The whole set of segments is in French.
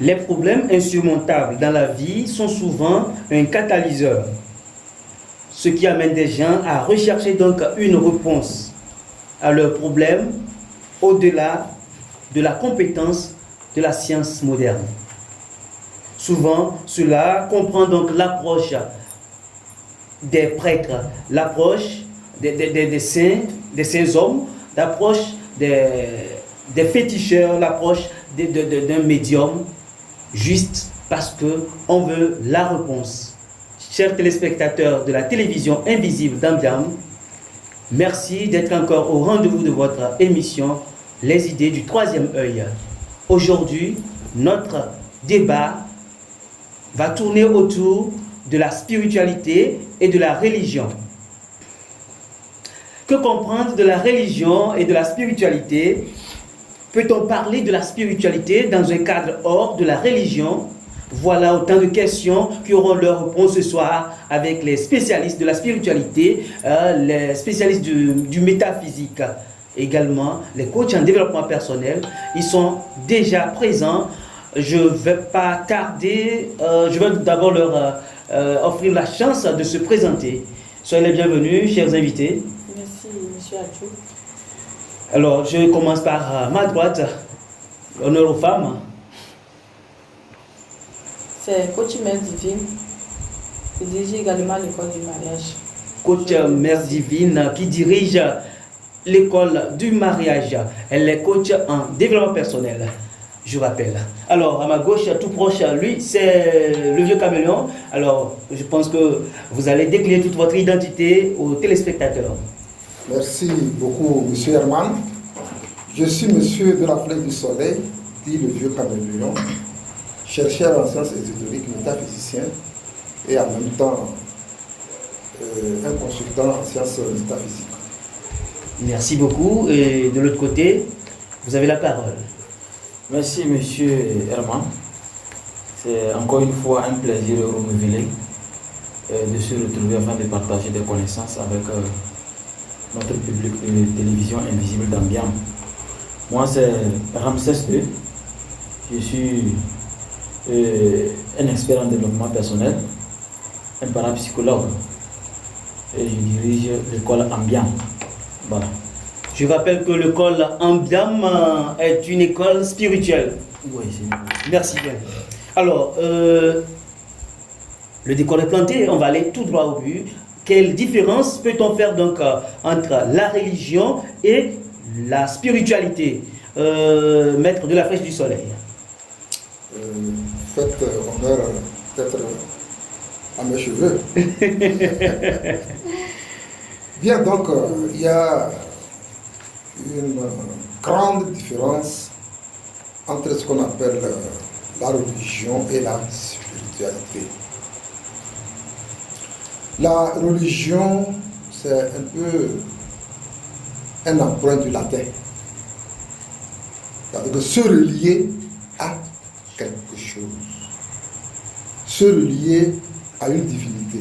Les problèmes insurmontables dans la vie sont souvent un catalyseur, ce qui amène des gens à rechercher donc une réponse à leurs problèmes au-delà de la compétence de la science moderne. Souvent, cela comprend donc l'approche des prêtres, l'approche des saints hommes, l'approche des féticheurs, l'approche d'un médium, juste parce qu'on veut la réponse. Chers téléspectateurs de la télévision invisible d'Ambiam, merci d'être encore au rendez-vous de votre émission Les idées du troisième œil. Aujourd'hui, notre débat va tourner autour de la spiritualité et de la religion. Que comprendre de la religion et de la spiritualité? Peut-on parler de la spiritualité dans un cadre hors de la religion? Voilà autant de questions qui auront leur réponse ce soir avec les spécialistes de la spiritualité, les spécialistes du métaphysique, également les coachs en développement personnel. Ils sont déjà présents. Je ne vais pas tarder. Je vais d'abord leur offrir la chance de se présenter. Soyez les bienvenus, chers invités. Merci, monsieur Adjou. Alors, je commence par ma droite, honneur aux femmes. C'est coach Mère Divine. Je dirige également l'école du mariage. Coach Mère Divine qui dirige l'école du mariage. Elle est coach en développement personnel, je rappelle. Alors, à ma gauche, tout proche, lui, c'est le vieux caméléon. Alors, je pense que vous allez décliner toute votre identité aux téléspectateurs. Merci beaucoup, monsieur Herman. Je suis monsieur de la Flèche du Soleil, dit le vieux caméléon, chercheur en sciences ésotériques, métaphysicien et en même temps un consultant en sciences métaphysiques. Merci beaucoup. Et de l'autre côté, vous avez la parole. Merci, monsieur Herman. C'est encore une fois un plaisir renouvelé de se retrouver afin de partager des connaissances avec notre public de télévision invisible d'Ambiam. Moi, c'est Ramsès II. Je suis un expert en développement personnel, un parapsychologue, et je dirige l'école Ambiam. Voilà. Je rappelle que l'école Ambiam est une école spirituelle. Oui, c'est... Merci bien. Alors, le décor est planté, on va aller tout droit au but. Quelle différence peut-on faire donc entre la religion et la spiritualité? Maître de la Flèche du Soleil. Faites honneur peut-être à mes cheveux. Bien, donc il y a une grande différence entre ce qu'on appelle la religion et la spiritualité. La religion, c'est un peu un emprunt du latin. C'est-à-dire que se relier à quelque chose, se relier à une divinité,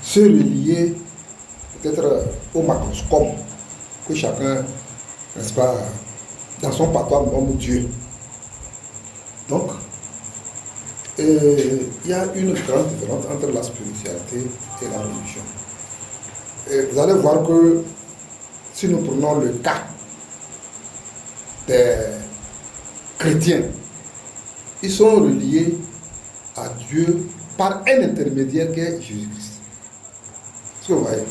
se relier peut-être au macroscope que chacun, n'est-ce pas, dans son patois nomme Dieu. Donc, il y a une grande différence entre la spiritualité et la religion. Et vous allez voir que si nous prenons le cas des chrétiens, ils sont reliés à Dieu par un intermédiaire qui est Jésus-Christ. Est-ce que vous voyez?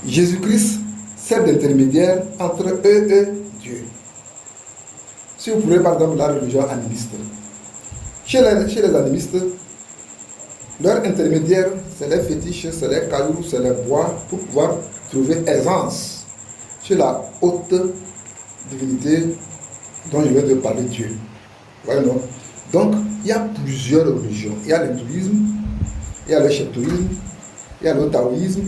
Jésus-Christ sert d'intermédiaire entre eux et Dieu. Si vous prenez par exemple la religion animiste, chez les animistes, leur intermédiaire, c'est les fétiches, c'est les cailloux, c'est les bois, pour pouvoir trouver aisance chez la haute divinité dont je viens de parler, Dieu. Ouais, non? Donc, il y a plusieurs religions. Il y a l'hindouisme, il y a le shintoïsme, il y a le taoïsme,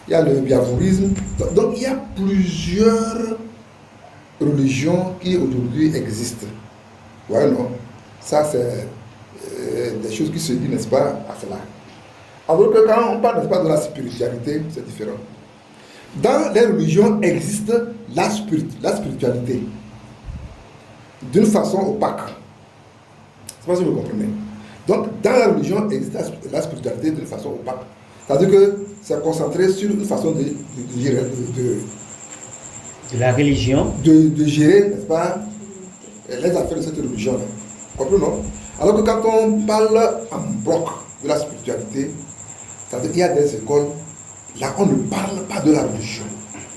il y a le biavourisme. Donc, il y a plusieurs religions qui aujourd'hui existent. Ouais, non? Ça, c'est des choses qui se disent, n'est-ce pas, à cela. Alors que quand on parle, n'est-ce pas, de la spiritualité, c'est différent. Dans les religions existe la spiritualité d'une façon opaque. Je ne sais pas si vous comprenez. Donc, dans la religion, existe la spiritualité de façon opaque. C'est-à-dire que c'est concentré sur une façon de la religion, de gérer, n'est-ce pas, les affaires de cette religion-là. Comprenez, non? Alors que quand on parle en bloc de la spiritualité, c'est-à-dire qu'il y a des écoles, là on ne parle pas de la religion.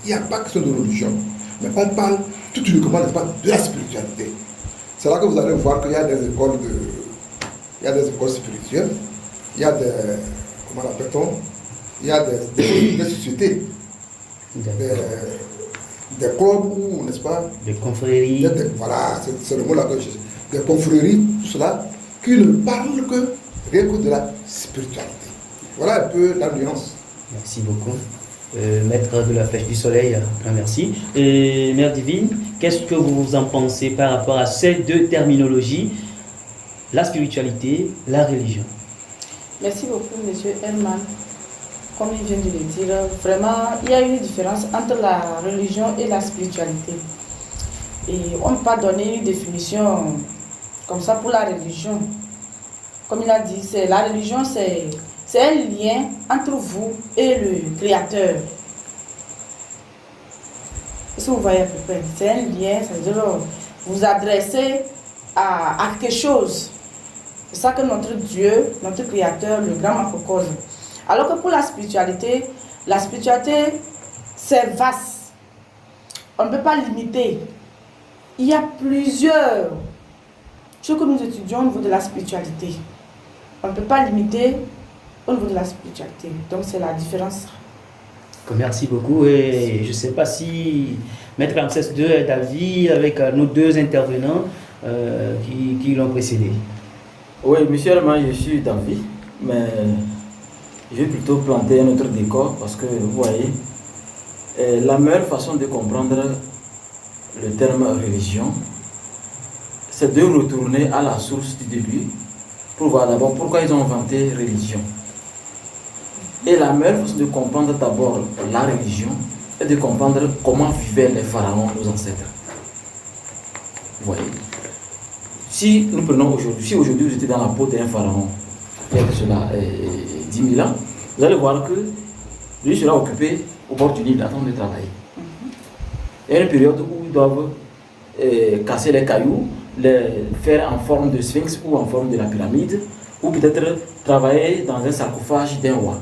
Il n'y a pas question de religion, mais on parle tout uniquement, n'est-ce pas, de la spiritualité. C'est là que vous allez voir qu'il y a des écoles spirituelles, il y a des, comment l'appelle-t-on, il y a des sociétés, des clubs ou, n'est-ce pas, des confréries. Voilà, c'est le mot là que je cherche. Des confréries, tout cela, qui ne parlent que rien que de la spiritualité. Voilà un peu la nuance. Merci beaucoup. Maître de la Flèche du Soleil, merci. Et Mère Divine, qu'est-ce que vous en pensez par rapport à ces deux terminologies, la spiritualité, la religion? Merci beaucoup, monsieur Herman. Comme il vient de le dire, vraiment, il y a une différence entre la religion et la spiritualité. Et on ne peut pas donner une définition comme ça pour la religion. Comme il a dit, la religion, c'est un lien entre vous et le Créateur. Est-ce que vous voyez à peu près? C'est un lien, c'est-à-dire vous vous adressez à quelque chose. C'est ça que notre Dieu, notre Créateur, le grand Makokose. Alors que pour la spiritualité, c'est vaste. On ne peut pas limiter. Il y a plusieurs choses que nous étudions au niveau de la spiritualité. On ne peut pas limiter au niveau de la spiritualité. Donc c'est la différence. Merci beaucoup. Et je ne sais pas si Maître Ramsès II est d'avis avec nos deux intervenants qui l'ont précédé. Oui, monsieur Herman, je suis d'avis, mais je vais plutôt planter un autre décor parce que vous voyez, la meilleure façon de comprendre le terme religion, c'est de retourner à la source du début pour voir d'abord pourquoi ils ont inventé religion. Et la meilleure façon de comprendre d'abord la religion est de comprendre comment vivaient les pharaons, nos ancêtres. Vous voyez, si nous prenons aujourd'hui, si aujourd'hui vous étiez dans la peau d'un pharaon, il y a cela 10 000 ans, vous allez voir que lui sera occupé au bord du Nil en train de travailler. Il y a une période où ils doivent casser les cailloux, les faire en forme de sphinx ou en forme de la pyramide, ou peut-être travailler dans un sarcophage d'un roi.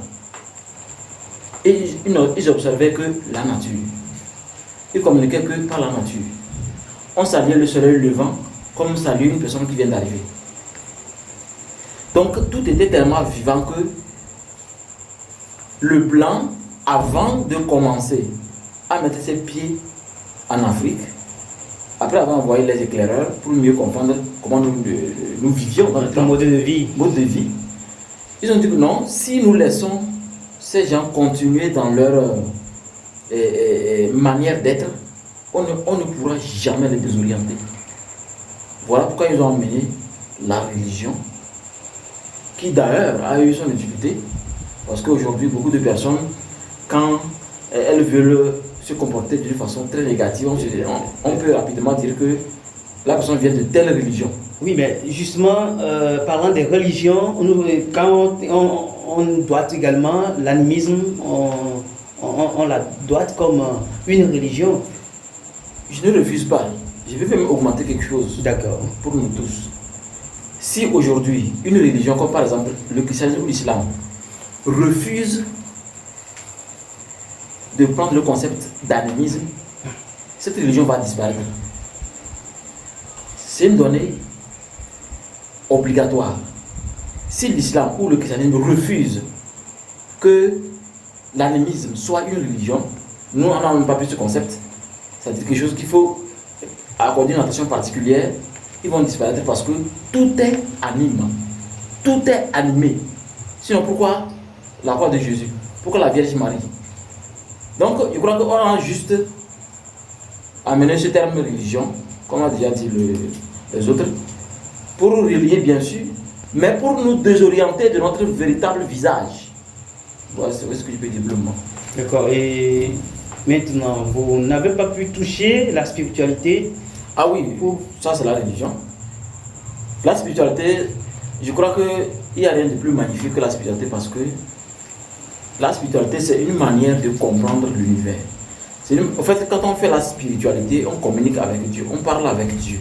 Et ils observaient que la nature. Ils communiquaient que par la nature. On saluait le soleil levant comme saluer une personne qui vient d'arriver. Donc tout était tellement vivant que le blanc, avant de commencer à mettre ses pieds en Afrique, après avoir envoyé les éclaireurs pour mieux comprendre comment nous vivions dans notre mode de vie. Ils ont dit que non, si nous laissons ces gens continuer dans leur manière d'être, on ne pourra jamais les désorienter. Voilà pourquoi ils ont emmené la religion, qui d'ailleurs a eu son utilité, parce qu'aujourd'hui, beaucoup de personnes, quand elles veulent se comporter d'une façon très négative, on peut rapidement dire que la personne vient de telle religion. Oui, mais justement, parlant des religions, quand on doit également l'animisme, on la doit comme une religion. Je ne refuse pas. Je vais même augmenter quelque chose. D'accord. Pour nous tous. Si aujourd'hui, une religion comme par exemple le christianisme ou l'islam refuse de prendre le concept d'animisme, cette religion va disparaître. C'est une donnée obligatoire. Si l'islam ou le christianisme refuse que l'animisme soit une religion, nous on n'a même pas plus ce concept. C'est quelque chose qu'il faut accorder une attention particulière. Ils vont disparaître parce que tout est anime. Tout est animé. Sinon pourquoi la croix de Jésus? Pourquoi la Vierge Marie? Donc je crois qu'on a juste amené ce terme religion, comme a déjà dit les autres, pour relier bien sûr, mais pour nous désorienter de notre véritable visage. Voilà ce que je peux dire blument. D'accord. Et maintenant, vous n'avez pas pu toucher la spiritualité? Ah oui, ça c'est la religion. La spiritualité, je crois qu'il n'y a rien de plus magnifique que la spiritualité parce que la spiritualité, c'est une manière de comprendre l'univers. En fait, quand on fait la spiritualité, on communique avec Dieu, on parle avec Dieu.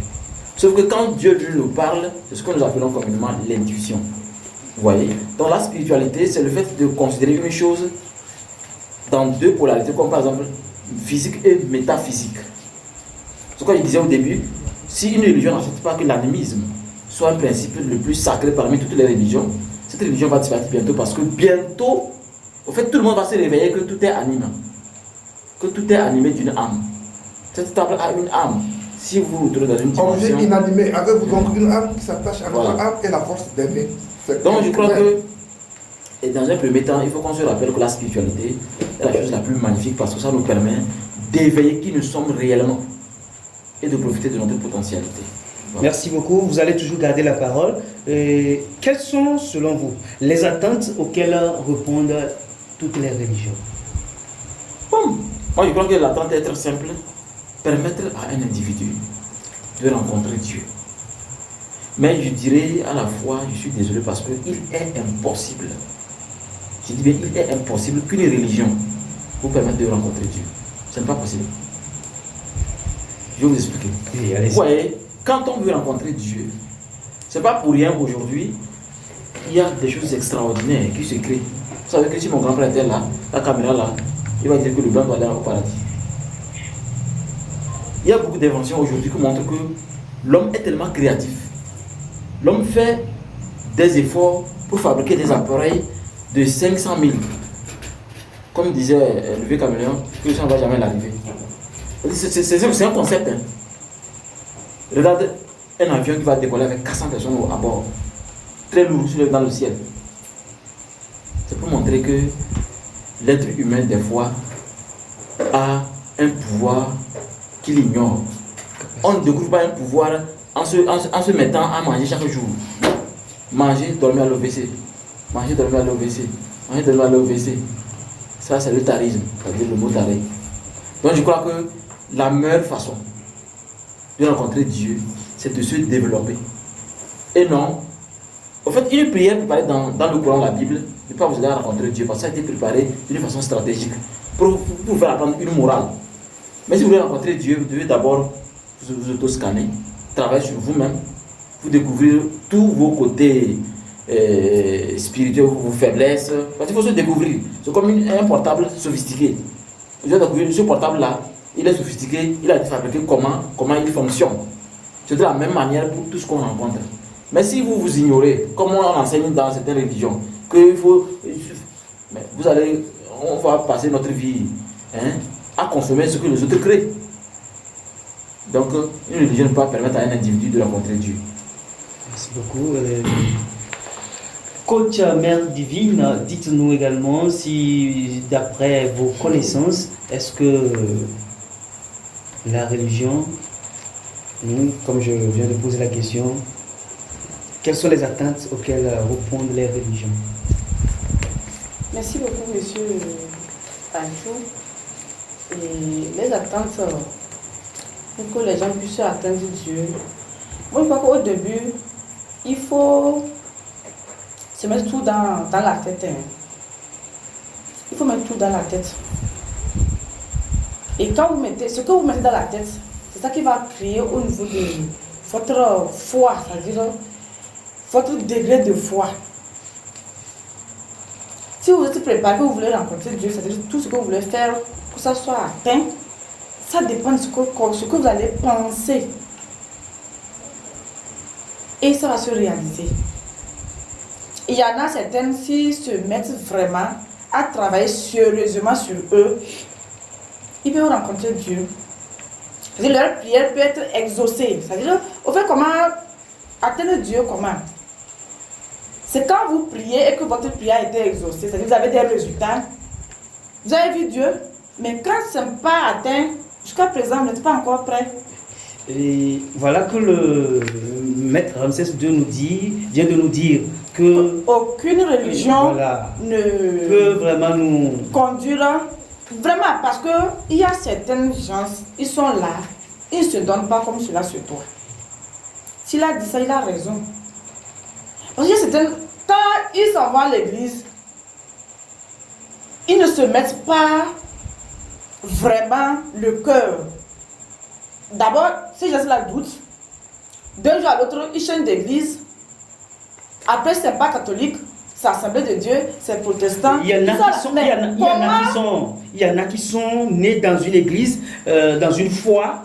Sauf que quand Dieu lui nous parle, c'est ce que nous appelons communément l'intuition. Vous voyez? Donc la spiritualité, c'est le fait de considérer une chose dans deux polarités, comme par exemple physique et métaphysique. C'est ce que je disais au début, si une religion n'accepte pas que l'animisme soit un principe le plus sacré parmi toutes les religions, cette religion va disparaître bientôt parce que bientôt, au fait, tout le monde va se réveiller que tout est animé. Que tout est animé d'une âme. Cette table a une âme. Si vous vous trouvez dans une dimension... Objet inanimé, avez-vous donc une âme qui s'attache à votre âme et la force d'aimer. Donc je crois que, et dans un premier temps, il faut qu'on se rappelle que la spiritualité est la chose la plus magnifique parce que ça nous permet d'éveiller qui nous sommes réellement et de profiter de notre potentialité. Voilà. Merci beaucoup. Vous allez toujours garder la parole. Quelles sont, selon vous, les attentes auxquelles répondent toutes les religions? Bon, moi je crois que l'attente est très simple. Permettre à un individu de rencontrer Dieu. Mais je dirais à la fois, je suis désolé parce qu'il est impossible. Je dis bien, il est impossible qu'une religion vous permette de rencontrer Dieu. Ce n'est pas possible. Je vais vous expliquer. Oui, vous voyez, quand on veut rencontrer Dieu, ce n'est pas pour rien qu'aujourd'hui, il y a des choses extraordinaires qui se créent. Vous savez que si mon grand-père était là, la caméra là, il va dire que le blanc doit aller au paradis. Il y a beaucoup d'inventions aujourd'hui qui montrent que l'homme est tellement créatif. L'homme fait des efforts pour fabriquer des appareils de 500 000. Comme disait le vieux caméléon, que ça ne va jamais l'arriver. C'est un concept. Hein. Regarde un avion qui va décoller avec 400 personnes à bord. Très lourd dans le ciel. C'est pour montrer que l'être humain, des fois, a un pouvoir qu'il ignore. On ne découvre pas un pouvoir en se mettant à manger chaque jour. Manger, dormir à l'OVC. Manger, dormir à l'OVC. Manger, dormir à l'OVC. Ça, c'est le tarisme, c'est-à-dire le mot taré. Donc, je crois que la meilleure façon de rencontrer Dieu, c'est de se développer. Et non, en fait, une prière préparée dans le Coran, la Bible, ne peut pas vous aider à rencontrer Dieu, parce que ça a été préparé d'une façon stratégique pour vous faire apprendre une morale. Mais si vous voulez rencontrer Dieu, vous devez d'abord vous auto-scanner, travailler sur vous-même, vous découvrir tous vos côtés spirituels, vos faiblesses. Parce qu'il faut se découvrir. C'est comme un portable sophistiqué. Vous devez découvrir ce portable-là, il est sophistiqué, il a été fabriqué comment il fonctionne. C'est de la même manière pour tout ce qu'on rencontre. Mais si vous ignorez, comme on enseigne dans certaines religions, qu'il faut. On va passer notre vie à consommer ce que les autres créent. Donc, une religion ne peut pas permettre à un individu de rencontrer Dieu. Merci beaucoup. Coach Mère Divine, dites-nous également si, d'après vos connaissances, est-ce que la religion, comme je viens de poser la question, quelles sont les attentes auxquelles répondent les religions? Merci beaucoup, monsieur Anjou. Et les attentes pour que les gens puissent atteindre Dieu. Moi, je crois qu'au début, il faut se mettre tout dans la tête. Il faut mettre tout dans la tête. Et quand vous mettez, ce que vous mettez dans la tête, c'est ça qui va créer au niveau de votre foi, c'est-à-dire votre degré de foi. Si vous êtes préparé, que vous voulez rencontrer Dieu, c'est-à-dire tout ce que vous voulez faire, que ça soit atteint, ça dépend de ce que vous allez penser. Et ça va se réaliser. Il y en a certaines qui se mettent vraiment à travailler sérieusement sur eux. Ils peuvent rencontrer Dieu. C'est-à-dire leur prière peut être exaucée. C'est-à-dire, au fait, comment atteindre Dieu, comment? C'est quand vous priez et que votre prière a été exaucée. C'est-à-dire que vous avez des résultats. Vous avez vu Dieu, mais quand ce n'est pas atteint, jusqu'à présent, vous n'êtes pas encore prêt. Et voilà que le maître Ramsès II vient de nous dire que aucune religion ne peut vraiment nous conduire. Vraiment, parce qu'il y a certaines gens, ils sont là, ils ne se donnent pas comme cela se doit. S'il a dit ça, il a raison. Parce que quand ils s'en vont à l'église, ils ne se mettent pas vraiment le cœur. D'abord, ces gens-là doutent. D'un jour à l'autre, ils changent d'église. Après, c'est pas catholique, c'est Assemblée de Dieu, c'est protestant. Il y en a qui sont nés dans une église, dans une foi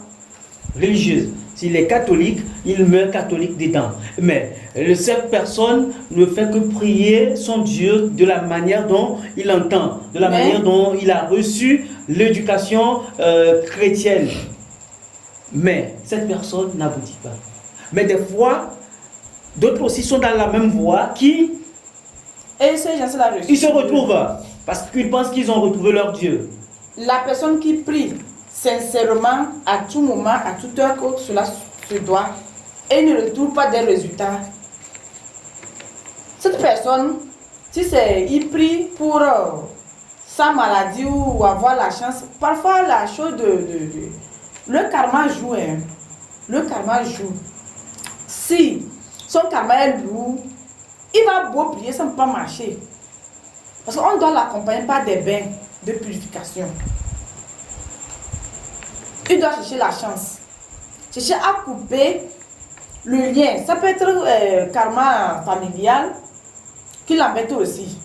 religieuse. S'il est catholique, il meurt catholique dedans. Mais cette personne ne fait que prier son Dieu de la manière dont il entend, de la manière dont il a reçu l'éducation chrétienne. Mais cette personne n'aboutit pas. Mais des fois, d'autres aussi sont dans la même voie qui... Et ces gens-là reçu. Ils se retrouvent parce qu'ils pensent qu'ils ont retrouvé leur Dieu. La personne qui prie sincèrement, à tout moment, à toute heure que cela se doit, et ne retrouve pas des résultats. Cette personne, si c'est, il prie pour sa maladie ou avoir la chance, parfois la chose le karma joue. Hein. Le karma joue. Si son karma est lourd, il va beau prier, ça ne peut pas marcher. Parce qu'on doit l'accompagner par des bains de purification. Il doit chercher la chance. Chercher à couper le lien. Ça peut être karma familial qui l'embête aussi.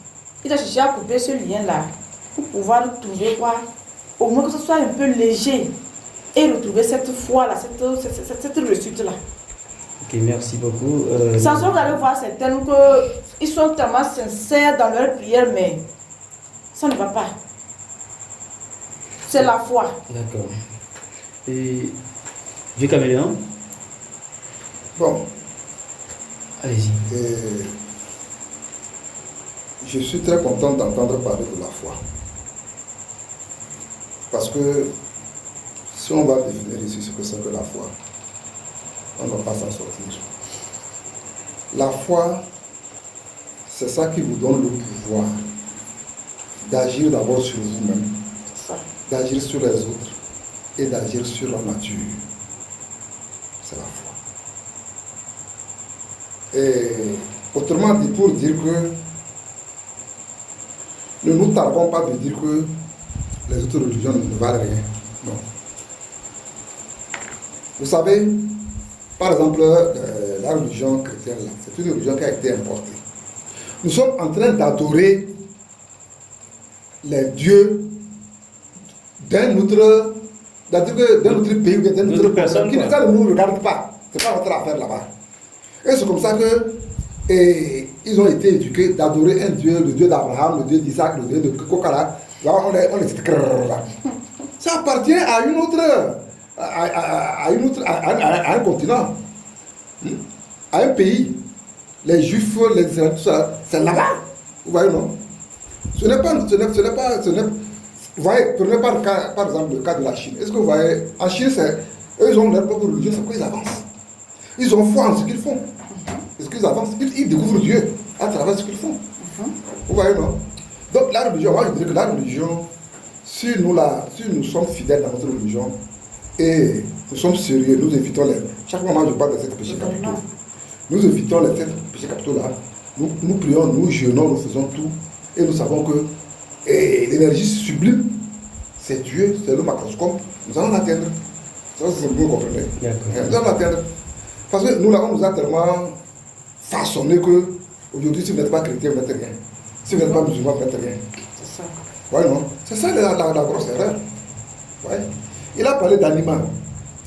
Il doit chercher à couper ce lien-là pour pouvoir trouver quoi? Au moins que ce soit un peu léger et retrouver cette foi-là, cette réussite-là. Ok, merci beaucoup. Sans vous allez voir certains qu'ils sont tellement sincères dans leur prière, mais ça ne va pas. C'est la foi. D'accord. Et Vieux Caméléon? Bon. Allez-y. Je suis très content d'entendre parler de la foi. Parce que si on va définir ici ce que c'est que la foi, on ne va pas s'en sortir. La foi, c'est ça qui vous donne le pouvoir d'agir d'abord sur vous-même, d'agir sur les autres et d'agir sur la nature. C'est la foi. Et autrement dit, pour dire que ne nous tardons pas de dire que les autres religions ne valent rien. Non. Vous savez, par exemple, la religion chrétienne, c'est une religion qui a été importée. Nous sommes en train d'adorer les dieux d'un autre pays ou d'une autre personne qui ne nous regarde pas. Ce n'est pas notre affaire là-bas. Et c'est comme ça qu'ils ont été éduqués d'adorer un dieu, le dieu d'Abraham, le dieu d'Isaac, le dieu de Kokara. Là, on est ça appartient à une autre, à un continent, à un pays. Les Juifs, les Israéliens, tout ça, c'est là-bas. Vous voyez, non? Vous voyez, prenez par exemple le cas de la Chine. Est-ce que vous voyez, en Chine, eux, ils ont leur propre religion, c'est pourquoi ils avancent. Ils ont foi en ce qu'ils font. Est-ce qu'ils avancent? Ils découvrent Dieu à travers ce qu'ils font. Vous voyez, non? Donc la religion, moi je dirais que la religion, si nous sommes fidèles dans notre religion et nous sommes sérieux, nous évitons chaque moment je parle de ces péchés capitaux. Nous évitons les 7 péchés capitaux-là. Nous prions, nous jeûnons, nous faisons tout. Et nous savons que l'énergie sublime, c'est Dieu, c'est le macroscope. Nous allons l'atteindre. Ça, c'est ce que vous comprenez. Nous allons l'atteindre. Parce que nous a tellement façonné que aujourd'hui, si vous n'êtes pas chrétien, vous n'êtes rien. Si vous n'êtes pas musulman, vous n'êtes rien. C'est ça. Ouais, non? C'est ça la grosse erreur. Ouais. Il a parlé d'animal.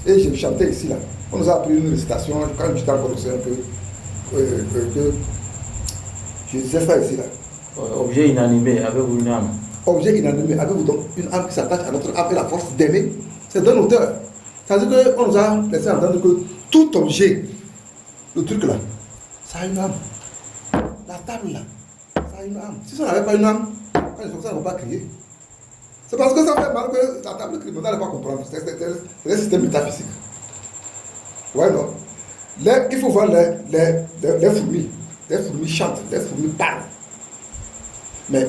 Et je chantais ici, là. On nous a appris une récitation, quand j'étais encore aussi un peu, que je disais ça ici, là. Objet inanimé, avez-vous une âme? Objet inanimé, avez-vous donc une âme qui s'attache à notre âme et la force d'aimer? C'est d'un auteur. C'est-à-dire qu'on nous a laissé entendre que tout objet, le truc là, ça a une âme. La table là, ça a une âme. Si ça n'avait pas une âme, quand les enfants ne vont pas crier. C'est parce que ça fait mal que la table crie, on n'allait pas comprendre. C'est un système métaphysique. Ouais, non. Il faut voir les fourmis. Les fourmis chantent, les fourmis parlent. Mais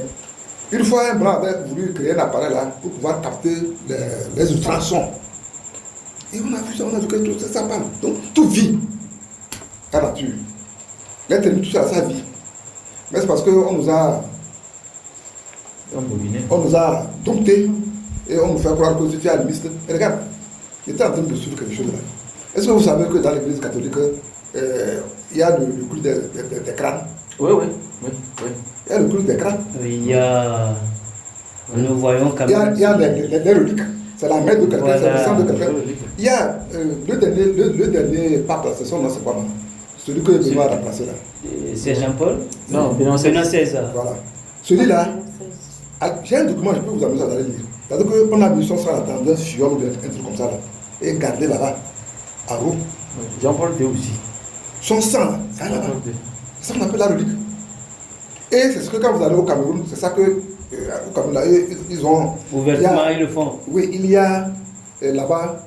une fois un blanc avait voulu créer un appareil là pour pouvoir capter les ultrasons. Et on a vu ça, on a vu que tout ça parle. Donc tout vit. la nature. L'être humain touche à sa vie. Mais c'est parce qu'on nous a domptés et on nous fait croire que tu es animiste. Et regarde, j'étais en train de suivre quelque chose là. Est-ce que vous savez que dans l'église catholique, il y a le culte des crânes? Oui. Il y a le culte des crânes. Il y a. Nous voyons quand même. Il y a les reliques. C'est la mère de quelqu'un, Voilà. c'est le sang de quelqu'un. Il y a le dernier pape, c'est son nom, c'est quoi, celui que Benoît a remplacé là. C'est Jean-Paul? Non, Benoît XVI. Voilà. Celui-là, j'ai un document, je peux vous amuser à aller lire. C'est-à-dire qu'on a mis son sang dans un fiole ou un truc comme ça là, et gardé là-bas, à Rome. Jean-Paul II aussi. Son sang là, ça là-bas. C'est ça qu'on appelle la relique. Et c'est ce que quand vous allez au Cameroun, c'est ça que au Cameroun, là, ils ont. Ouvertement, ils le font. Oui, il y a là-bas,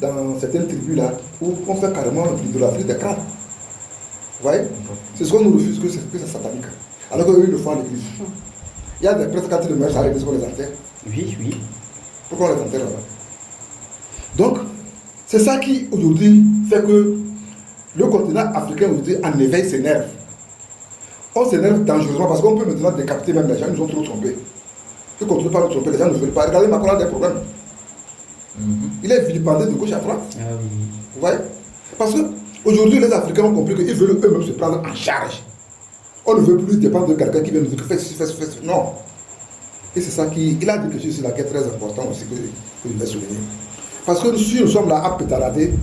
dans certaines tribus là, où on fait carrément l'idolâtrie des crânes. Vous voyez? C'est ce qu'on nous refuse, que c'est satanique. Alors qu'eux, ils le font à l'église. Il y a des prêtres quand ils meurent à l'église qu'on les enterre. Oui. Pourquoi on les enterre là-bas? Donc, c'est ça qui aujourd'hui fait que le continent africain aujourd'hui en éveille ses nerfs. On s'énerve dangereusement parce qu'on peut maintenant décapiter même les gens, ils nous ont trop trompés. Ils ne continuent pas à nous tromper, les gens ne veulent pas. Regardez, Macron a des problèmes. Il est vilipendé de gauche à droite. Ah oui. Vous voyez? Parce qu'aujourd'hui, les Africains ont compris qu'ils veulent eux-mêmes se prendre en charge. On ne veut plus dépendre de quelqu'un qui vient nous dire que fais ceci. Non. Et c'est ça il a dit quelque chose là qui est très important aussi que je vais souligner. Parce que si nous sommes là à pétalader,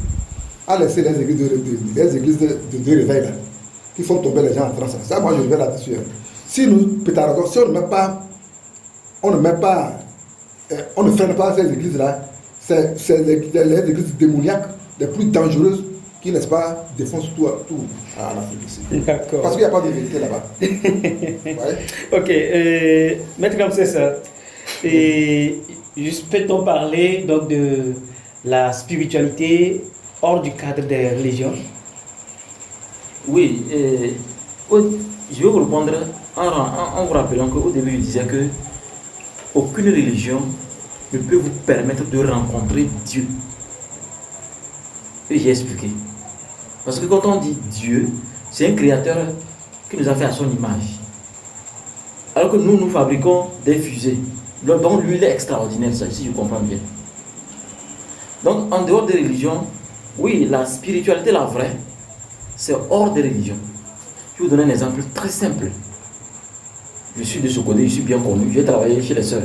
à laisser les églises de réveil là, qui font tomber les gens en transe. Ça, moi, je vais là-dessus. Si nous pétaladons, si on ne freine pas ces églises-là, c'est les églises démoniaques les plus dangereuses qui, n'est-ce pas, défoncent tout en Afrique ici. D'accord. Parce qu'il n'y a pas de vérité là-bas. Ouais. Ok, Maître Kamsès, et juste peut-on parler donc de la spiritualité hors du cadre des religions? Oui, je vais vous répondre en vous rappelant qu'au début, je disais que aucune religion ne peut vous permettre de rencontrer Dieu. Et j'ai expliqué. Parce que quand on dit Dieu, c'est un créateur qui nous a fait à son image. Alors que nous fabriquons des fusées. Donc lui, il est extraordinaire, ça, si je comprends bien. Donc en dehors des religions, oui, la spiritualité, la vraie, c'est hors des religions. Je vais vous donner un exemple très simple. Je suis de ce côté, je suis bien connu, j'ai travaillé chez les sœurs.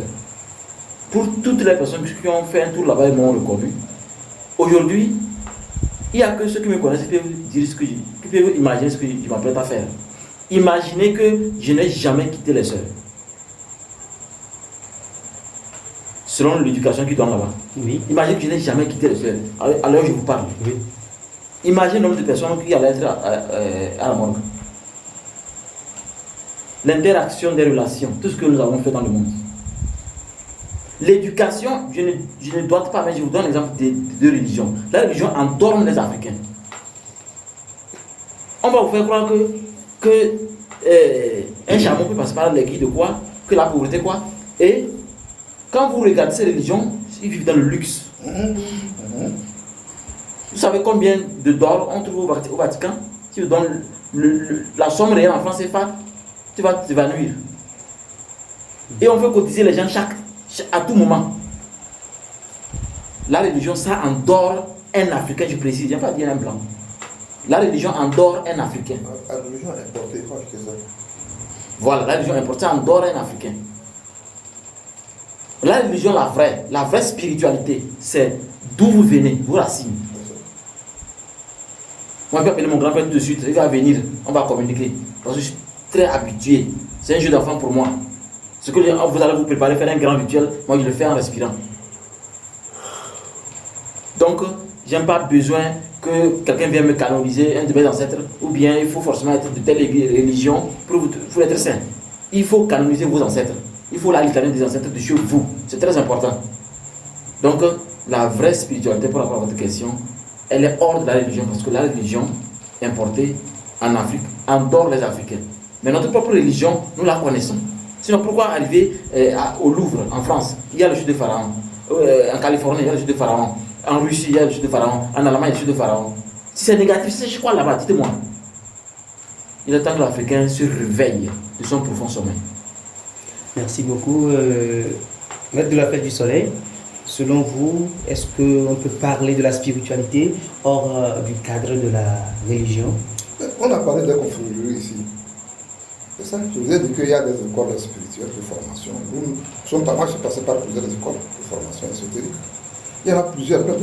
Pour toutes les personnes qui ont fait un tour là-bas et m'ont reconnu, aujourd'hui, il n'y a que ceux qui me connaissent qui peuvent dire qui peuvent imaginer ce que je m'apprête à faire. Imaginez que je n'ai jamais quitté les sœurs. Selon l'éducation qu'ils donnent là-bas. Oui. Imaginez que je n'ai jamais quitté les sœurs. À l'heure où je vous parle. Oui. Imaginez le nombre de personnes qui allaient être à la morgue. L'interaction des relations, tout ce que nous avons fait dans le monde. L'éducation, je ne dois pas, mais je vous donne l'exemple de deux religions. La religion endorme les Africains. On va vous faire croire que un chameau peut passer par l'aiguille de quoi? Que la pauvreté quoi? Et quand vous regardez ces religions, ils vivent dans le luxe. Vous savez combien de dollars on trouve au Vatican? Si vous donne la somme réelle en francs CFA, tu vas t'évanouir. Et on fait cotiser les gens à tout moment. La religion, ça endort un Africain, je précise, il n'y a pas dire un blanc. La religion endort un Africain. La religion importée, il faut acheter ça. Voilà, la religion importée endort un Africain. La religion, la vraie spiritualité, c'est d'où vous venez, vos racines. Moi, je vais appeler mon grand-père tout de suite, il va venir, on va communiquer. Parce que je suis très habitué. C'est un jeu d'enfant pour moi. Ce que vous allez vous préparer, faire un grand rituel, moi je le fais en respirant. Donc, je n'ai pas besoin que quelqu'un vienne me canoniser un de mes ancêtres, ou bien il faut forcément être de telle religion pour être saint. Il faut canoniser vos ancêtres. Il faut la litanie des ancêtres de chez vous. C'est très important. Donc, la vraie spiritualité, pour répondre à votre question, elle est hors de la religion, parce que la religion importée en Afrique endort les Africains. Mais notre propre religion, nous la connaissons. Sinon, pourquoi arriver au Louvre, en France, il y a le chute de Pharaon. En Californie, il y a le chute de Pharaon. En Russie, il y a le chute de Pharaon. En Allemagne, il y a le chute de Pharaon. Si c'est négatif, c'est quoi là-bas? Dites-moi. Il est temps que l'Africain se réveille de son profond sommeil. Merci beaucoup. Maître de la Fête du Soleil, selon vous, est-ce qu'on peut parler de la spiritualité hors du cadre de la religion? On a parlé d'un conflit ici. C'est ça, je vous ai dit qu'il y a des écoles spirituelles de formation. Nous sommes pas mal, je suis passé par plusieurs écoles de formation ésotérique. Il y en a plusieurs, plein.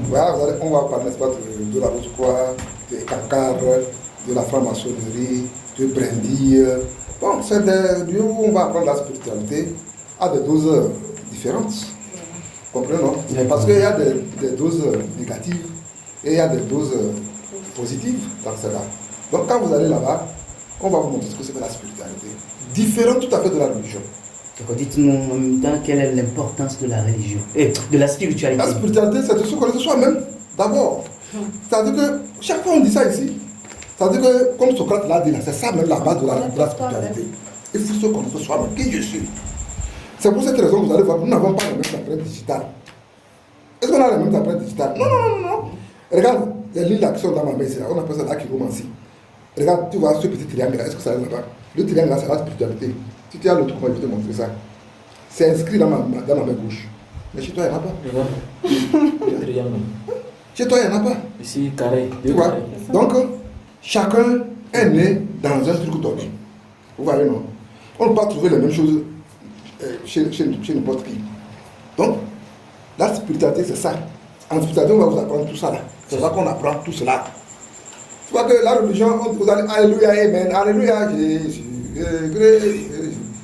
Voilà, on va parler, n'est-ce pas, de la Rose-Croix, des Cancars, de la franc-maçonnerie, de Brindille. Bon, c'est des lieux où on va apprendre la spiritualité à des doses différentes. Comprenez-vous? Parce qu'il y a des doses négatives et il y a des doses positives dans cela. Donc quand vous allez là-bas, on va vous montrer ce que c'est que la spiritualité. Différente tout à fait de la religion. Donc dites-nous en même temps quelle est l'importance de la religion et de la spiritualité. La spiritualité, c'est de se connaître soi-même, d'abord. C'est-à-dire que, chaque fois on dit ça ici, c'est-à-dire que, comme Socrate l'a dit là, c'est ça même la base de la spiritualité. Il faut se connaître soi-même, qui je suis. C'est pour cette raison que vous allez voir, nous n'avons pas les mêmes empreintes digitales. Est-ce qu'on a les mêmes empreintes digitales? Non. Regarde, les lignes là qui sont dans ma main ici, on appelle ça la chiromancie. Regarde, tu vois ce petit triangle là, est-ce que ça est là-bas? Le triangle là, c'est la spiritualité. Si tu as l'autre, comment je vais te montrer ça? C'est inscrit dans ma main gauche. Mais chez toi, il n'y en a pas. Le triangle. Chez toi, il n'y en a pas. Ici, carré. Tu vois? Donc, chacun est né dans un truc donné. Vous voyez, non? On ne peut pas trouver les mêmes choses chez n'importe qui. Donc, la spiritualité, c'est ça. En spiritualité, on va vous apprendre tout ça là. C'est ça qu'on apprend tout cela. Tu vois que la religion, vous allez Alléluia, Amen, Alléluia, Jésus,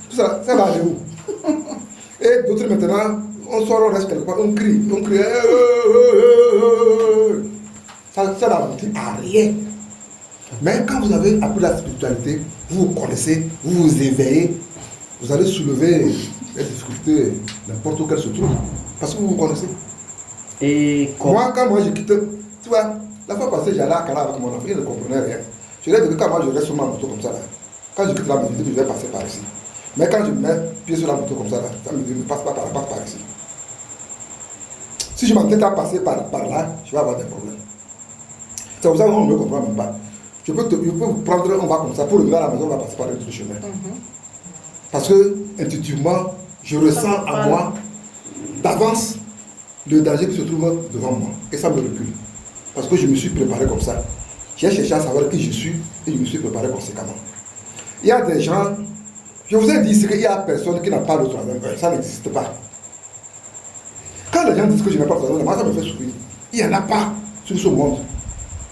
tout ça, ça va aller où? Et d'autres maintenant, on sort, on reste quelque part, on crie, ça n'aboutit à rien. Mais quand vous avez appris la spiritualité, vous vous connaissez, vous vous éveillez, vous allez soulever les difficultés, n'importe où qu'elles se trouvent, parce que vous vous connaissez. Et Moi, quand j'ai quitté, tu vois, la fois passée, j'allais à Cala avec mon enfant, il ne comprenait rien. Je lui ai dit que quand moi je reste sur ma moto comme ça, là, quand je quitte la maison, je vais passer par ici. Mais quand je mets pied sur la moto comme ça, là, ça me dit ne passe pas par là, passe par ici. Si je m'entête à passer par là, je vais avoir des problèmes. C'est pour ça qu'on ne me comprend même pas. Je peux vous prendre un va comme ça, pour revenir à la maison, on va passer par un autre chemin. Parce que, intuitivement, je ressens à moi, d'avance, le danger qui se trouve devant moi. Et ça me recule. Parce que je me suis préparé comme ça. J'ai cherché à savoir qui je suis et je me suis préparé conséquemment. Il y a des gens, je vous ai dit qu'il y a personne qui n'a pas le troisième œil. Ça n'existe pas. Quand les gens disent que je n'ai pas le troisième œil, moi ça me fait sourire. Il n'y en a pas sur ce monde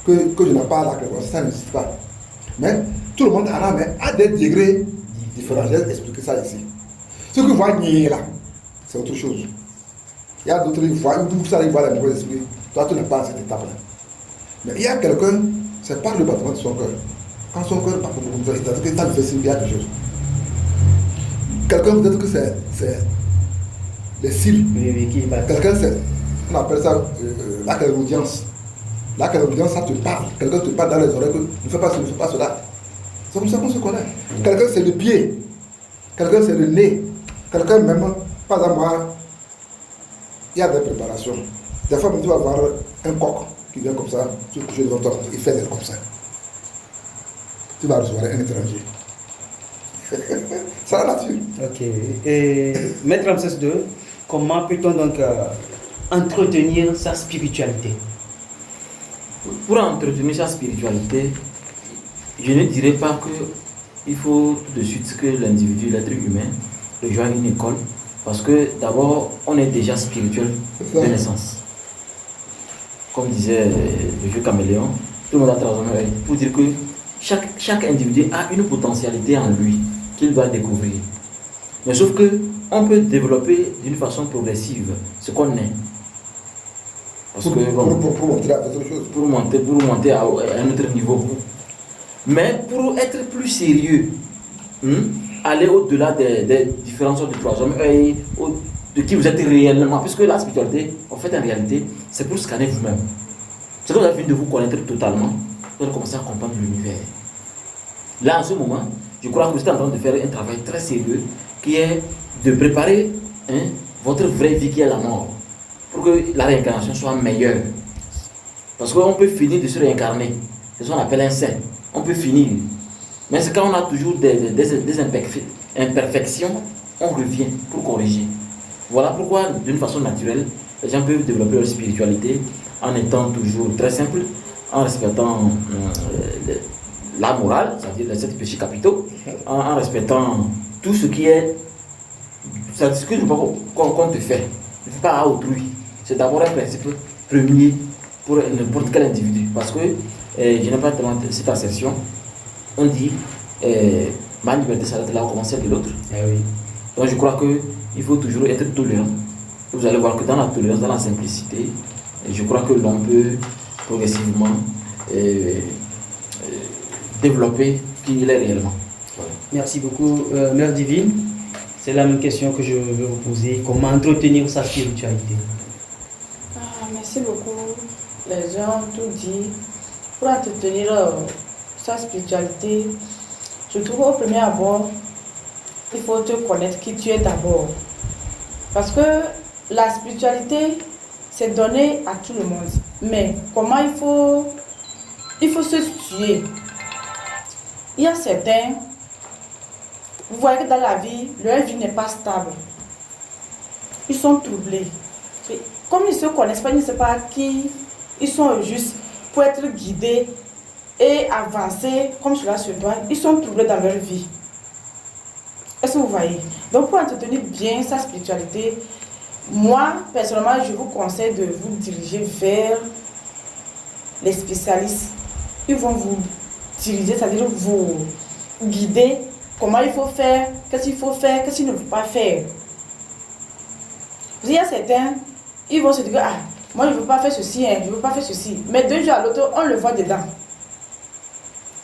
que je n'ai pas la clairvoyance. Ça n'existe pas. Mais tout le monde en a, mais à des degrés différents. Je vais expliquer ça ici. Ce que vous voyez là, c'est autre chose. Il y a d'autres qui voient les mauvais esprits. Toi, tu n'es pas à cette étape-là. Mais il y a quelqu'un, c'est par le battement de son cœur. Quand son cœur bat beaucoup, c'est-à-dire que ça lui fait signifier quelque chose. Quelqu'un, peut-être que c'est les cils. Quelqu'un, on appelle ça la clairaudience. La clairaudience, ça te parle. Quelqu'un te parle dans les oreilles que ne fais pas cela, ne fais pas cela. C'est comme ça qu'on se connaît. Quelqu'un, c'est le pied. Quelqu'un, c'est le nez. Quelqu'un, même, pas à moi, il y a des préparations. Des fois, tu vas voir un coq qui vient comme ça, tu couches devant toi, il fait des comme ça. Tu vas recevoir un étranger. C'est la nature. Ok. Et Maître Ramsès II, comment peut-on donc entretenir sa spiritualité? Pour entretenir sa spiritualité, je ne dirais pas qu'il faut tout de suite que l'individu, l'être humain, rejoigne une école. Parce que d'abord, on est déjà spirituel de naissance. Comme disait le vieux caméléon, tout le monde a transformé œil. Pour dire que chaque individu a une potentialité en lui qu'il doit découvrir. Mais sauf que on peut développer d'une façon progressive ce qu'on est. Parce que pour monter à autre chose. Pour monter à un autre niveau. Mais pour être plus sérieux, aller au-delà des différentes sortes de troisième œil, de qui vous êtes réellement. Puisque la spiritualité, en fait, en réalité, c'est pour scanner vous-même. C'est quand vous avez fini de vous connaître totalement, vous allez commencer à comprendre l'univers. Là, en ce moment, je crois que vous êtes en train de faire un travail très sérieux qui est de préparer votre vraie vie qui est la mort, pour que la réincarnation soit meilleure. Parce qu'on peut finir de se réincarner. C'est ce qu'on appelle un saint. on peut finir. Mais c'est quand on a toujours des imperfections, on revient pour corriger. Voilà pourquoi, d'une façon naturelle, les gens peuvent développer leur spiritualité en étant toujours très simple, en respectant la morale, c'est-à-dire les 7 péchés capitaux, en respectant tout ce qui est. C'est ce que je veux qu'on te fait. Ne fais pas à autrui. C'est d'abord un principe premier pour n'importe quel individu. Parce que, je n'ai pas tellement cette assertion, on dit ma liberté s'arrête là où commence celle de l'autre. Oui. Donc je crois qu'il faut toujours être tolérant. Vous allez voir que dans la tolérance, dans la simplicité, je crois que l'on peut progressivement développer qui il est réellement. Voilà. Merci beaucoup, Mère Divine. C'est la même question que je veux vous poser. Comment entretenir sa spiritualité? Merci beaucoup. Les gens ont tout dit. Pour entretenir sa spiritualité, je trouve au premier abord, il faut te connaître qui tu es d'abord. Parce que la spiritualité, c'est donné à tout le monde. Mais comment il faut se tuer. Il y a certains, vous voyez que dans la vie, leur vie n'est pas stable. Ils sont troublés. Comme ils ne se connaissent pas, ils ne savent pas qui ils sont juste pour être guidés et avancer comme cela se doit. Ils sont troublés dans leur vie. Est-ce que vous voyez? Donc pour entretenir bien sa spiritualité, moi, personnellement, je vous conseille de vous diriger vers les spécialistes. Ils vont vous diriger, c'est-à-dire vous guider comment il faut faire, qu'est-ce qu'il faut faire, qu'est-ce qu'il ne faut pas faire. Il y a certains, ils vont se dire, ah, moi je ne veux pas faire ceci, je ne veux pas faire ceci. Mais d'un jour à l'autre, on le voit dedans.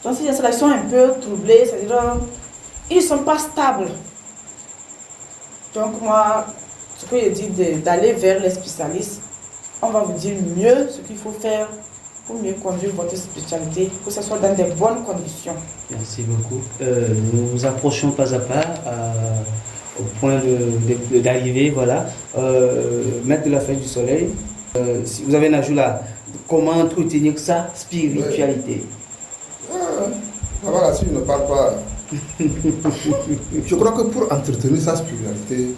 Donc ces gens-là, ils sont un peu troublés, c'est-à-dire, ils ne sont pas stables. Donc moi, ce que je dis, d'aller vers les spécialistes, on va vous dire mieux ce qu'il faut faire pour mieux conduire votre spiritualité, que ce soit dans des bonnes conditions. Merci beaucoup. Nous nous approchons pas à pas au point d'arriver, voilà. Maître de la fête du soleil, si vous avez un ajout là, comment entretenir sa spiritualité? Voilà, si je ne parle pas. Je crois que pour entretenir sa spiritualité,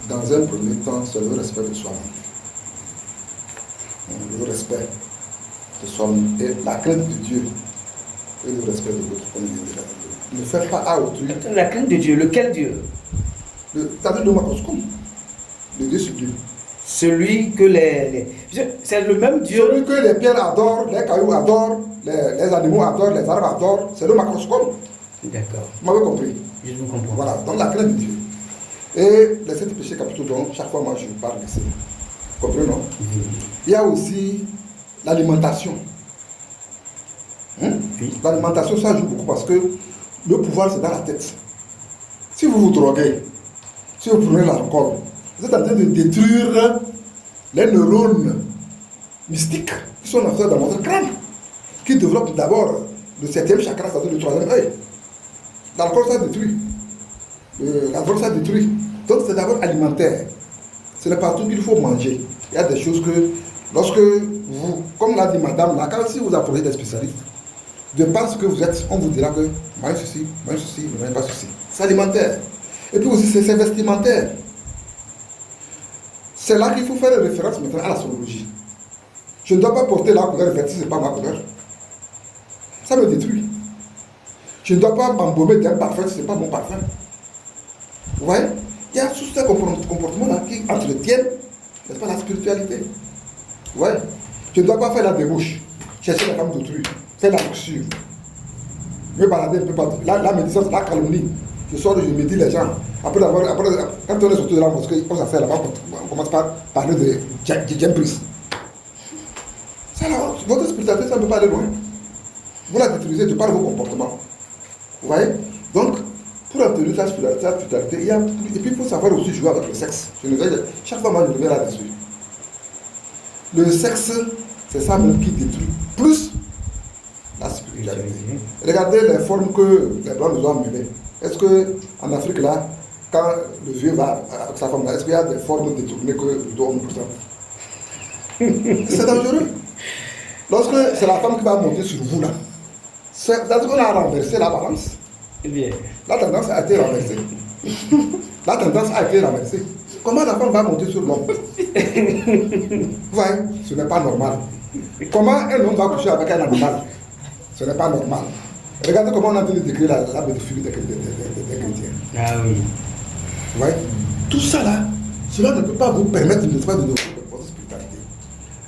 dans un premier temps, c'est le respect de soi-même. Le respect de soi-même et la crainte de Dieu et le respect de l'autre. Ne faites pas à autrui. La crainte de Dieu, lequel Dieu? C'est-à-dire le macroscope. Le Dieu sur Dieu. Celui que c'est le même Dieu. Celui que les pierres adorent, les cailloux adorent, les animaux adorent, les arbres adorent, c'est le macroscope. D'accord. Vous m'avez compris? Je vous comprends. Voilà, donc la crainte de Dieu. Et les 7 péchés capitaux dont chaque fois moi je parle ici. Vous comprenez, non? Il y a aussi l'alimentation. Oui. L'alimentation, ça joue beaucoup parce que le pouvoir, c'est dans la tête. Si vous vous droguez, si vous prenez l'alcool, vous êtes en train de détruire les neurones mystiques qui sont dans votre crâne, qui développent d'abord le 7e chakra, c'est-à-dire le 3e œil. L'alcool, ça détruit. La drogue, ça détruit. Donc, c'est d'abord alimentaire. Ce n'est pas tout qu'il faut manger. Il y a des choses que, lorsque vous, comme l'a dit madame, là, quand si vous approchez des spécialistes, de par ce que vous êtes, on vous dira que mangez ceci, ne mangez pas ceci. C'est alimentaire. Et puis aussi, c'est vestimentaire. C'est là qu'il faut faire référence maintenant à l'astrologie. Je ne dois pas porter la couleur verte si ce n'est pas ma couleur. Ça me détruit. Je ne dois pas m'embaumer d'un parfum si ce n'est pas mon parfum. Vous voyez? Il y a tous ces comportements-là qui entretiennent, n'est-ce pas, la spiritualité. Vous voyez? Je ne dois pas faire la débauche, chercher la femme d'autrui, faire la luxure, me balader un peu partout. La médisance, la calomnie. Je sors, je médis les gens. Après, quand on est sorti de la mosquée, on s'affaire là-bas, on commence par parler de Jempris. Votre spiritualité, ça ne peut pas aller loin. Vous la détruisez de par vos comportements. Vous voyez? Donc, pour obtenir sa spiritualité, et puis il faut savoir aussi jouer avec le sexe. Chaque fois, moi, je reviens là-dessus. Le sexe, c'est ça même qui détruit plus la spiritualité. Regardez les formes que les Blancs nous ont amenées. Est-ce qu'en Afrique, là, quand le vieux va avec sa femme, là, est-ce qu'il y a des formes détournées que le dos nous présente? C'est dangereux. Lorsque c'est la femme qui va monter sur vous, là, C'est-à-dire qu'on a renversé la balance. Bien. La tendance a été renversée. La tendance a été renversée. Comment la femme va monter sur l'homme? Vous voyez, ce n'est pas normal. Comment un homme va coucher avec un animal? Ce n'est pas normal. Regardez comment on est en train de décrire la bénéfice des chrétiens. Ah oui. Vous voyez, tout ça là, cela ne peut pas vous permettre de développer votre spiritualité.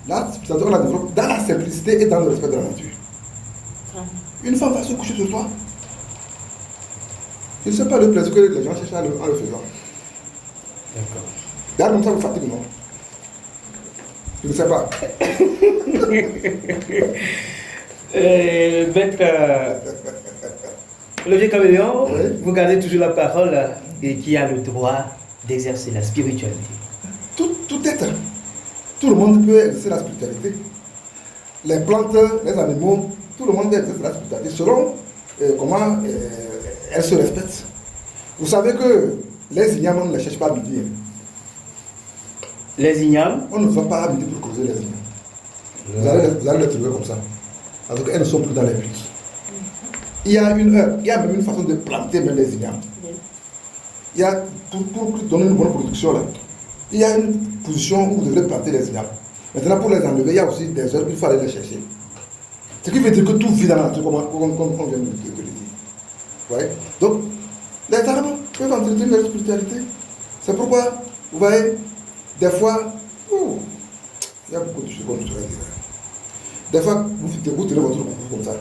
La spiritualité, on la développe dans la simplicité et dans le respect de la nature. Une femme va se coucher sur toi. Je ne sais pas le plaisir que les gens cherchent en le faisant. D'accord. D'ailleurs, comme ça vous fatigue, non? Je ne sais pas. Maître, le vieux caméléon, Oui. vous gardez toujours la parole et qui a le droit d'exercer la spiritualité. Tout être, tout le monde peut exercer la spiritualité. Les plantes, les animaux, tout le monde peut exercer la spiritualité selon comment elles se respectent. Vous savez que les ignames, on ne les cherche pas à midi. Les ignames, On ne va pas à midi pour creuser les ignames. Vous allez les trouver comme ça. Alors qu'elles ne sont plus dans les buts. Il y a une heure, il y a même une façon de planter même les ignames. Il y a, pour donner une bonne production là, il y a une position où vous devrez planter les ignames. Maintenant, pour les enlever, il y a aussi des heures où il faut aller les chercher. Ce qui veut dire que tout vit dans la nature, comme on vient de le dire. Vous voyez? Donc, les arbres peuvent entretenir leur spiritualité. C'est pourquoi, vous voyez, des fois, il y a beaucoup de choses qu'on ne saurait dire. Des fois, vous tenez votre coucou comme ça.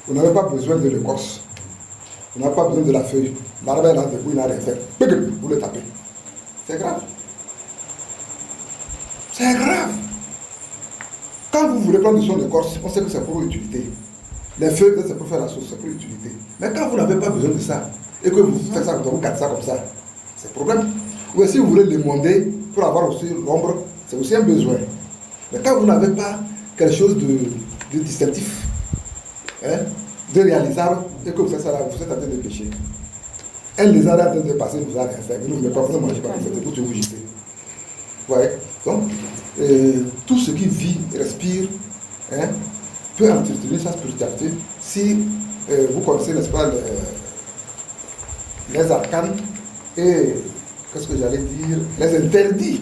Vous n'avez pas besoin de l'écorce. Vous n'avez pas besoin de la feuille. L'arbre est là, debout, il n'a rien fait. Vous le tapez. C'est grave. C'est grave. Quand vous voulez prendre son écorce, on sait que c'est pour l'utilité. Les feuilles, c'est pour faire la sauce, c'est pour l'utilité. Mais quand vous n'avez pas besoin de ça, et que vous faites ça, vous gardez ça comme ça, c'est problème. Ou si vous voulez l'émonder pour avoir aussi l'ombre, c'est aussi un besoin. Mais quand vous n'avez pas quelque chose de distinctif, hein, de réalisable, et que vous faites ça là, vous êtes en train de pécher. Un lézard est en train de passer, vous allez rien faire. Mais vous ne pouvez pas manger, pas vous faites pour vous jeter. Vous voyez? Donc, tout ce qui vit, respire, hein, peut entretenir sa spiritualité si vous connaissez, n'est-ce pas, les arcanes et, qu'est-ce que j'allais dire, les interdits.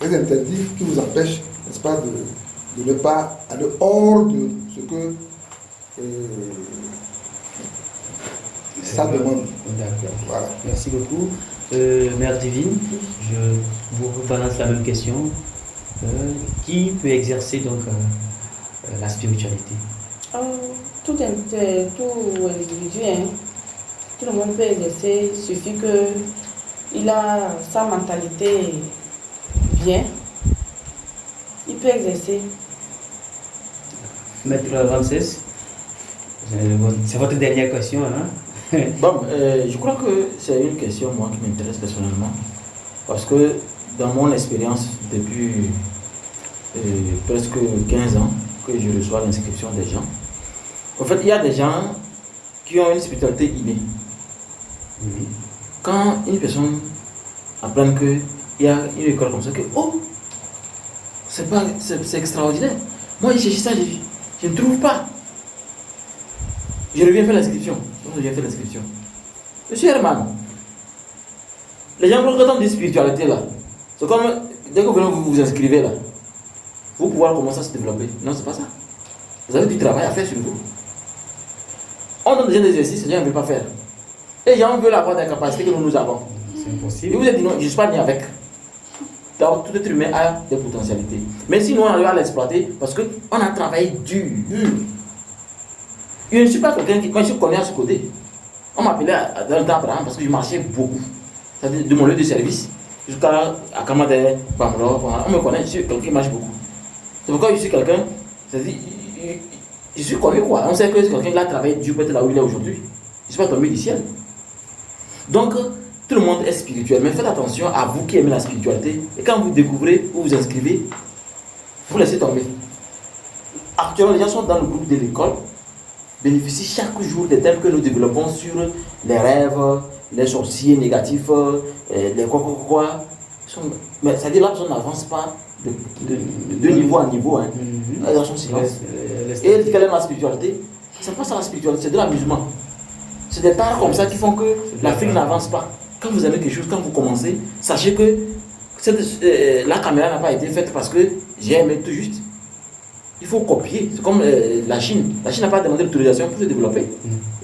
Les interdits qui vous empêchent, n'est-ce pas, de ne pas aller hors de ce que ça demande. D'accord. Voilà. Merci beaucoup. Mère Divine, je vous balance la même question. Qui peut exercer donc la spiritualité? Tout individu, hein, tout le monde peut exercer, il suffit qu'il a sa mentalité bien, il peut exercer. Maître Ramsès, c'est votre dernière question, hein? Bon, je crois que c'est une question, moi, qui m'intéresse personnellement. Parce que dans mon expérience, depuis presque 15 ans que je reçois l'inscription des gens, en fait, il y a des gens qui ont une spiritualité innée. Oui. Quand une personne apprend qu'il y a une école comme ça, que oh, c'est extraordinaire. Moi, j'ai cherché ça, je ne trouve pas. Je reviens faire l'inscription. Je reviens faire l'inscription. Monsieur Herman, les gens qui ont des spiritualités là, c'est comme dès que vous vous inscrivez là, vous pouvez commencer à se développer. Non, c'est pas ça. Vous avez du travail à faire sur vous. On donne des exercices, les gens ne veulent pas faire. Et les gens veulent avoir des capacités que nous avons. C'est Et impossible. vous êtes dit non, je ne suis pas né avec. Donc tout être humain a des potentialités. Mais si nous on arrive à l'exploiter, parce qu'on a travaillé dur. Je ne suis pas quelqu'un qui, moi je connais à ce côté. On m'appelait dans le temps Abraham parce que je marchais beaucoup. C'est-à-dire de mon lieu de service jusqu'à Kamade, Bamlo, on me connaît, je suis quelqu'un qui marche beaucoup. C'est pourquoi je suis quelqu'un, c'est-à-dire, je suis connu quoi. On sait que c'est quelqu'un qui a travaillé dur pour être là où il est aujourd'hui. Je ne suis pas tombé du ciel. Donc, tout le monde est spirituel, mais faites attention à vous qui aimez la spiritualité. Et quand vous découvrez ou vous inscrivez, vous laissez tomber. Actuellement, les gens sont dans le groupe de l'école, bénéficient chaque jour des thèmes que nous développons sur les rêves, les sorciers négatifs, les quoi. Mais c'est-à-dire là, la personne n'avance pas de niveau en niveau. Hein. Dans son silence. Et elle dit qu'elle aime la spiritualité. C'est pas ça la spiritualité, c'est de l'amusement. C'est des tares comme ça qui font que l'Afrique n'avance pas. Quand vous aimez quelque chose, quand vous commencez, sachez que la caméra n'a pas été faite parce que j'ai aimé tout juste. Il faut copier. C'est comme la Chine. La Chine n'a pas demandé l'autorisation pour se développer.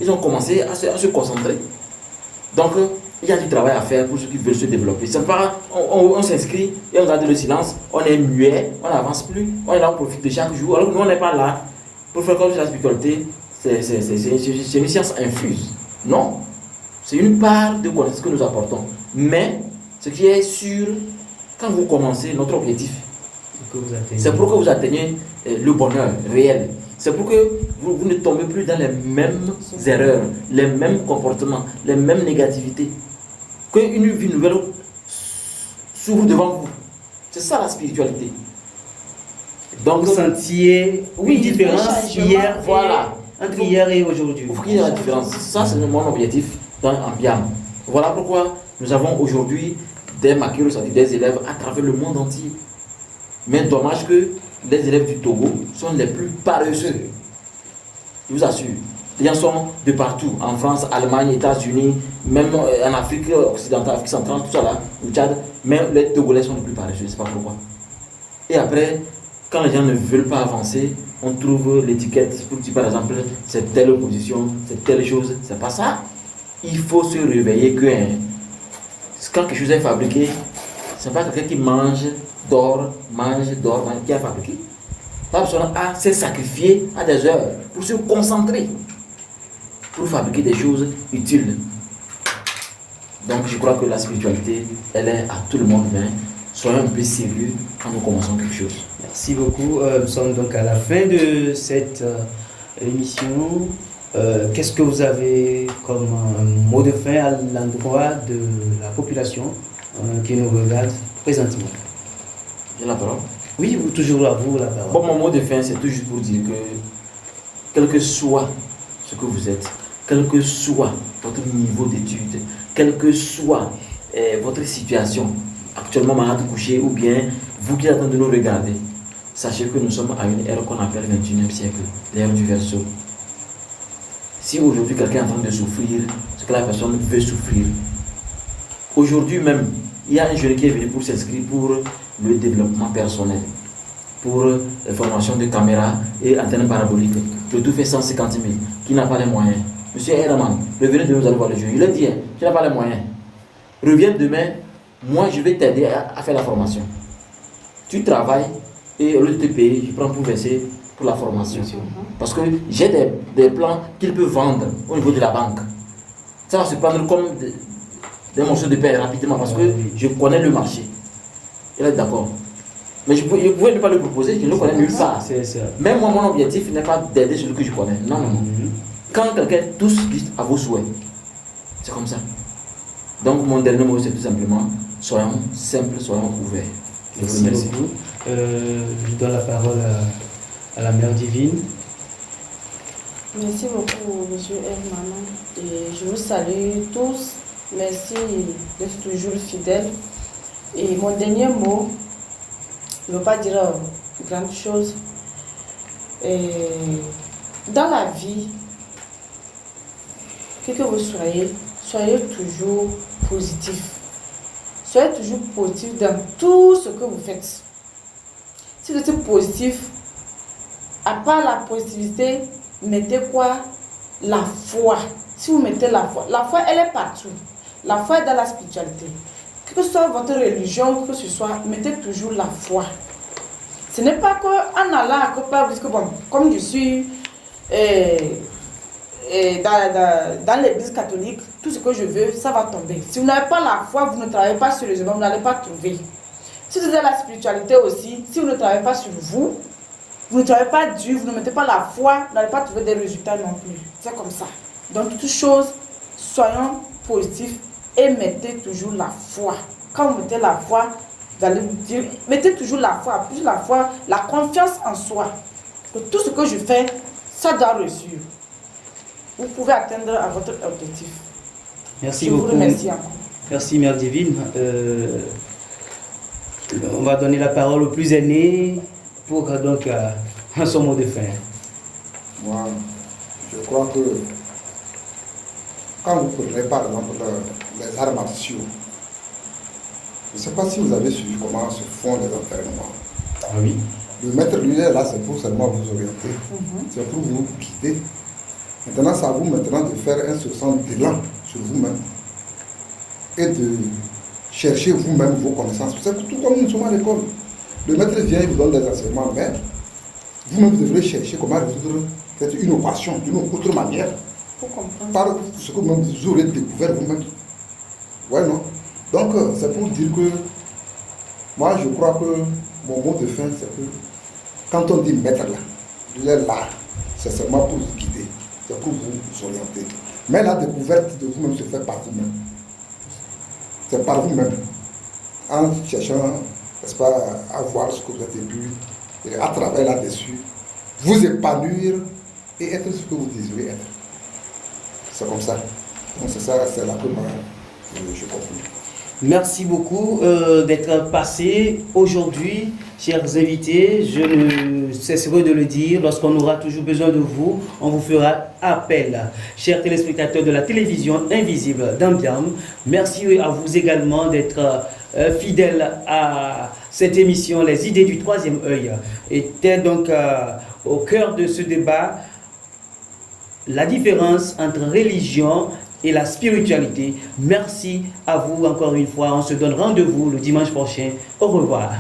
Ils ont commencé à se concentrer. Donc, il y a du travail à faire pour ceux qui veulent se développer. C'est pas, on s'inscrit et on garde le silence, on est muet, on n'avance plus, on est là, on profite de chaque jour. Alors que nous, on n'est pas là pour faire comme la spiritualité. C'est une science infuse. Non. C'est une part de connaissance que nous apportons. Mais, ce qui est sûr, quand vous commencez, notre objectif, c'est pour que vous atteigniez le bonheur réel. C'est pour que vous ne tombez plus dans les mêmes erreurs, les mêmes comportements, les mêmes négativités. Qu'une vie nouvelle s'ouvre devant vous. C'est ça la spiritualité. Donc, vous sentiez une différence hier, entre hier et aujourd'hui. Pour qu'il y ait la différence. Ça, c'est mon objectif dans Ambiam. Voilà pourquoi nous avons aujourd'hui des maquilleurs, c'est-à-dire des élèves à travers le monde entier. Mais dommage que les élèves du Togo sont les plus paresseux. Je vous assure. Les gens sont de partout, en France, Allemagne, États-Unis, même en Afrique occidentale, Afrique centrale, tout ça là, au Tchad. Mais les Togolais sont les plus paresseux, je ne sais pas pourquoi. Et après, quand les gens ne veulent pas avancer, on trouve l'étiquette pour dire par exemple, c'est telle opposition, c'est telle chose, c'est pas ça. Il faut se réveiller que quand quelque chose est fabriqué, ce n'est pas quelqu'un qui mange, dort, qui a fabriqué. La personne s'est sacrifié à des heures pour se concentrer, pour fabriquer des choses utiles. Donc je crois que la spiritualité, elle est à tout le monde, mais soyons un peu sérieux quand nous commençons quelque chose. Merci beaucoup. Nous sommes donc à la fin de cette émission. Qu'est-ce que vous avez comme mot de fin à l'endroit de la population qui nous regarde présentement? J'ai la parole. Oui, toujours à vous la parole. Bon, mon mot de fin, c'est tout juste pour dire que, quel que soit ce que vous êtes, quel que soit votre niveau d'études, quelle que soit votre situation, actuellement malade couché, ou bien vous qui êtes en train de nous regarder, sachez que nous sommes à une ère qu'on appelle le 21e siècle, l'ère du Verseau. Si aujourd'hui quelqu'un est en train de souffrir, c'est que la personne veut souffrir. Aujourd'hui même, il y a un jeune qui est venu pour s'inscrire pour le développement personnel, pour la formation de caméras et antennes paraboliques. Le tout fait 150 000, qui n'a pas les moyens. Monsieur Herman, revenez demain, vous allez voir le jeu. Il a dit, tu n'as pas les moyens. Reviens demain, moi je vais t'aider à faire la formation. Tu travailles et au lieu de te payer, je prends pour verser pour la formation. Parce que j'ai des plans qu'il peut vendre au niveau de la banque. Ça va se prendre comme des morceaux de pain rapidement parce que je connais le marché. Il est d'accord. Mais je pouvais ne pas le proposer, je ne le connais nulle part. Même moi, mon objectif n'est pas d'aider celui que je connais. Non, non, non. Quand quelqu'un touche à vos souhaits, c'est comme ça. Donc mon dernier mot, c'est tout simplement, soyons simples, soyons ouverts. Je vous remercie. Beaucoup. Je donne la parole à la Mère Divine. Merci beaucoup, Monsieur Herman. Et je vous salue tous. Merci d'être toujours fidèles. Et mon dernier mot, je ne veux pas dire grande chose. Et dans la vie, que vous soyez toujours positif. Soyez toujours positif dans tout ce que vous faites. Si vous êtes positif, à part la positivité, mettez quoi? La foi. Si vous mettez la foi elle est partout. La foi est dans la spiritualité. Que ce soit votre religion, que ce soit, mettez toujours la foi. Ce n'est pas qu'en allant à quelque part, que bon, comme je suis dans l'église catholique, tout ce que je veux, ça va tomber. Si vous n'avez pas la foi, vous ne travaillez pas sérieusement, vous n'allez pas trouver. Si vous avez la spiritualité aussi, si vous ne travaillez pas sur vous, vous ne travaillez pas Dieu, vous ne mettez pas la foi, vous n'allez pas trouver des résultats non plus. C'est comme ça. Donc, toutes choses, soyons positifs et mettez toujours la foi. Quand vous mettez la foi, vous allez vous dire, mettez toujours la foi, plus la foi, la confiance en soi. Que tout ce que je fais, ça doit réussir. Vous pouvez atteindre à votre objectif. Merci beaucoup. Je vous remercie encore. Merci Mère Divine. On va donner la parole au plus aîné pour donc son mot de fin. Moi, je crois que quand vous prenez par exemple les arts martiaux, je ne sais pas si vous avez suivi comment se font les entraînements. Ah oui. Le maître lui est là, c'est pour seulement vous orienter, c'est pour vous guider. Maintenant, c'est à vous maintenant de faire un sursaut d'élan sur vous-même et de chercher vous-même vos connaissances. C'est tout comme nous sommes à l'école. Le maître vient, il vous donne des enseignements, mais vous-même vous devrez chercher comment résoudre une équation d'une autre manière. Pour comprendre. Par ce que vous aurez découvert vous-même. Ouais, non? Donc, c'est pour dire que moi, je crois que mon mot de fin, c'est que quand on dit maître là, il est là, c'est seulement pour vous guider, c'est pour vous orienter. Mais la découverte de vous-même se fait par vous-même. C'est par vous-même. En cherchant, n'est-ce pas, à voir ce que vous avez pu, et à travers là-dessus, vous épanouir et être ce que vous désirez être. C'est comme ça. Donc c'est ça, c'est là que je conclue. Merci beaucoup d'être passé aujourd'hui, chers invités. Je ne cesserai de le dire, lorsqu'on aura toujours besoin de vous, on vous fera appel. Chers téléspectateurs de la télévision invisible d'Ambiam, merci à vous également d'être fidèles à cette émission. Les idées du troisième œil étaient donc au cœur de ce débat. La différence entre religion et la spiritualité. Merci à vous encore une fois. On se donne rendez-vous le dimanche prochain. Au revoir.